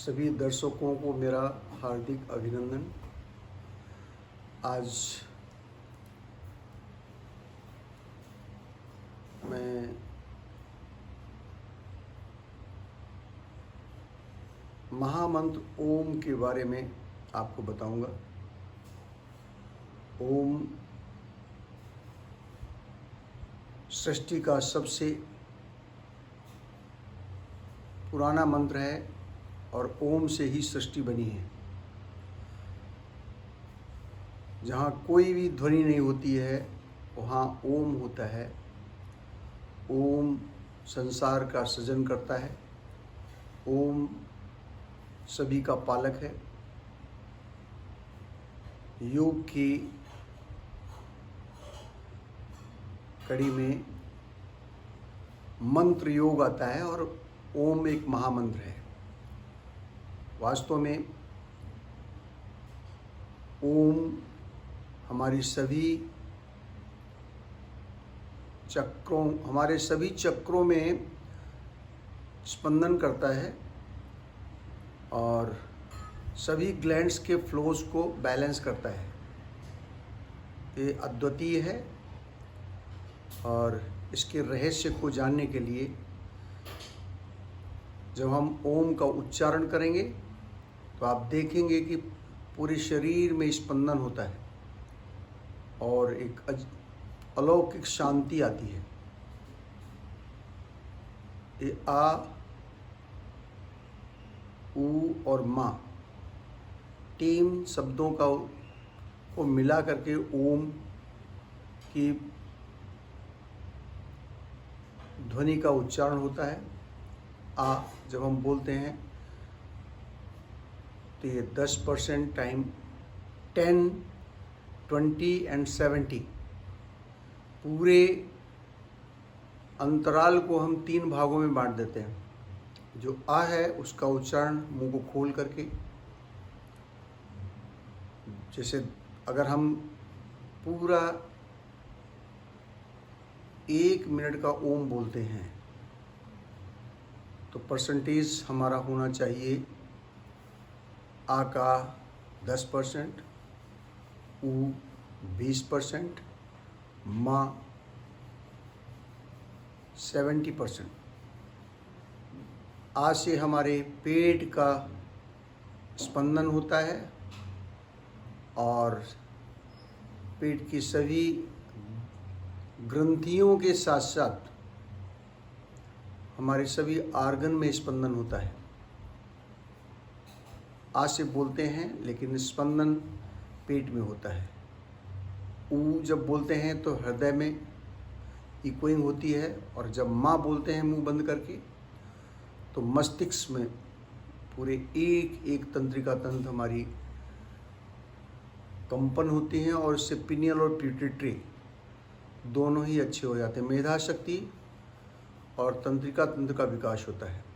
सभी दर्शकों को मेरा हार्दिक अभिनंदन। आज मैं महामंत्र ओम के बारे में आपको बताऊंगा। ओम सृष्टि का सबसे पुराना मंत्र है और ओम से ही सृष्टि बनी है। जहाँ कोई भी ध्वनि नहीं होती है वहाँ ओम होता है। ओम संसार का सृजन करता है। ओम सभी का पालक है। योग की कड़ी में मंत्र योग आता है और ओम एक महामंत्र है। वास्तव में ओम हमारे सभी चक्रों में स्पंदन करता है और सभी ग्लैंड्स के फ्लोज को बैलेंस करता है। ये अद्वितीय है और इसके रहस्य को जानने के लिए जब हम ओम का उच्चारण करेंगे तो आप देखेंगे कि पूरे शरीर में स्पंदन होता है और एक अलौकिक शांति आती है। ये आ, ऊ और माँ तीन शब्दों को मिला करके ओम की ध्वनि का उच्चारण होता है। आ जब हम बोलते हैं तो ये 10% टाइम 10, 20 एंड 70 पूरे अंतराल को हम 3 भागों में बांट देते हैं। जो आ है उसका उच्चारण मुंह को खोल करके, जैसे अगर हम पूरा 1 मिनट का ओम बोलते हैं तो परसेंटेज हमारा होना चाहिए आ का 10%, ऊ 20%, माँ 70%। आ से हमारे पेट का स्पंदन होता है और पेट की सभी ग्रंथियों के साथ साथ हमारे सभी आर्गन में स्पंदन होता है। आ से बोलते हैं लेकिन स्पंदन पेट में होता है। ऊ जब बोलते हैं तो हृदय में इकोइंग होती है और जब माँ बोलते हैं मुंह बंद करके तो मस्तिष्क में पूरे एक एक तंत्रिका तंत्र हमारी कंपन होती हैं और इससे पिनियल और पिट्यूटरी दोनों ही अच्छे हो जाते हैं। मेधा शक्ति और तंत्रिका तंत्र का विकास होता है।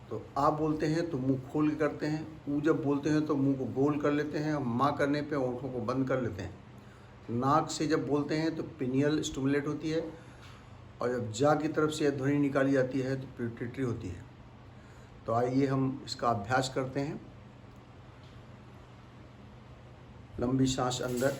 तो आप बोलते हैं तो मुंह खोल के करते हैं। ऊ जब बोलते हैं तो मुंह को गोल कर लेते हैं। माँ करने पे होंठों को बंद कर लेते हैं। नाक से जब बोलते हैं तो पिनियल स्टिमुलेट होती है और जब जा की तरफ से ध्वनि निकाली जाती है तो पिट्यूटरी होती है। तो आइए हम इसका अभ्यास करते हैं। लंबी सांस अंदर,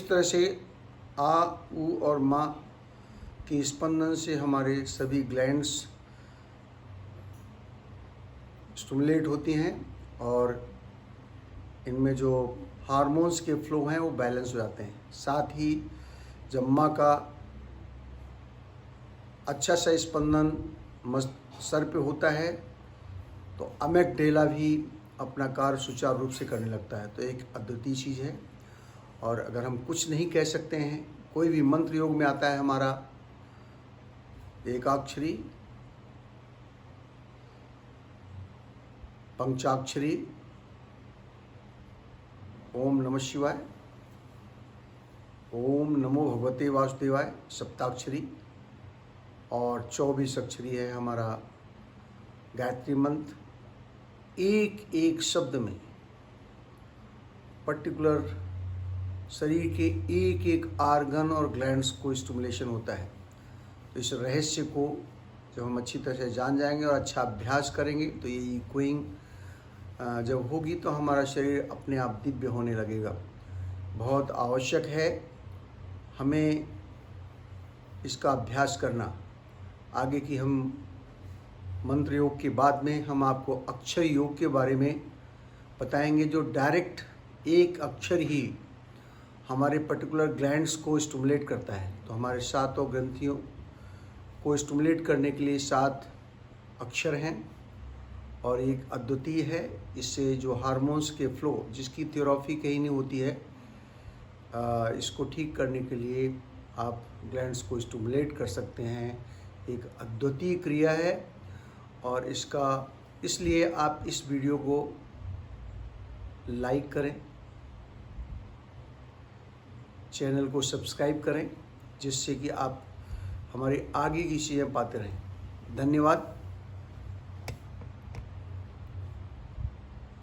इस तरह से आ, ऊ और मा के स्पंदन से हमारे सभी ग्लैंड्स स्टिमुलेट होती हैं और इनमें जो हार्मोन्स के फ्लो हैं वो बैलेंस हो जाते हैं। साथ ही जब माँ का अच्छा सा स्पंदन सर पे होता है तो अमेगडाला भी अपना कार्य सुचारू रूप से करने लगता है। तो एक अद्वितीय चीज़ है। और अगर हम कुछ नहीं कह सकते हैं, कोई भी मंत्र योग में आता है हमारा एकाक्षरी, पंचाक्षरी, ओम नमः शिवाय, ओम नमो भगवते वासुदेवाय, सप्ताक्षरी, और 24 अक्षरी है हमारा गायत्री मंत्र। एक एक शब्द में पर्टिकुलर शरीर के एक एक आर्गन और ग्लैंड्स को स्टिमुलेशन होता है। तो इस रहस्य को जब हम अच्छी तरह से जान जाएंगे और अच्छा अभ्यास करेंगे तो ये इकोइंग जब होगी तो हमारा शरीर अपने आप दिव्य होने लगेगा। बहुत आवश्यक है हमें इसका अभ्यास करना। आगे की हम मंत्र योग के बाद में हम आपको अक्षर योग के बारे में बताएंगे, जो डायरेक्ट एक अक्षर ही हमारे पर्टिकुलर ग्लैंड्स को स्टिमुलेट करता है। तो हमारे 7 ग्रंथियों को स्टिमुलेट करने के लिए 7 अक्षर हैं और एक अद्वितीय है। इससे जो हार्मोन्स के फ्लो जिसकी थेरेपी कहीं नहीं होती है, इसको ठीक करने के लिए आप ग्लैंड्स को स्टिमुलेट कर सकते हैं। एक अद्वितीय क्रिया है और इसलिए आप इस वीडियो को लाइक करें, चैनल को सब्सक्राइब करें, जिससे कि आप हमारी आगे की चीज़ें पाते रहें। धन्यवाद।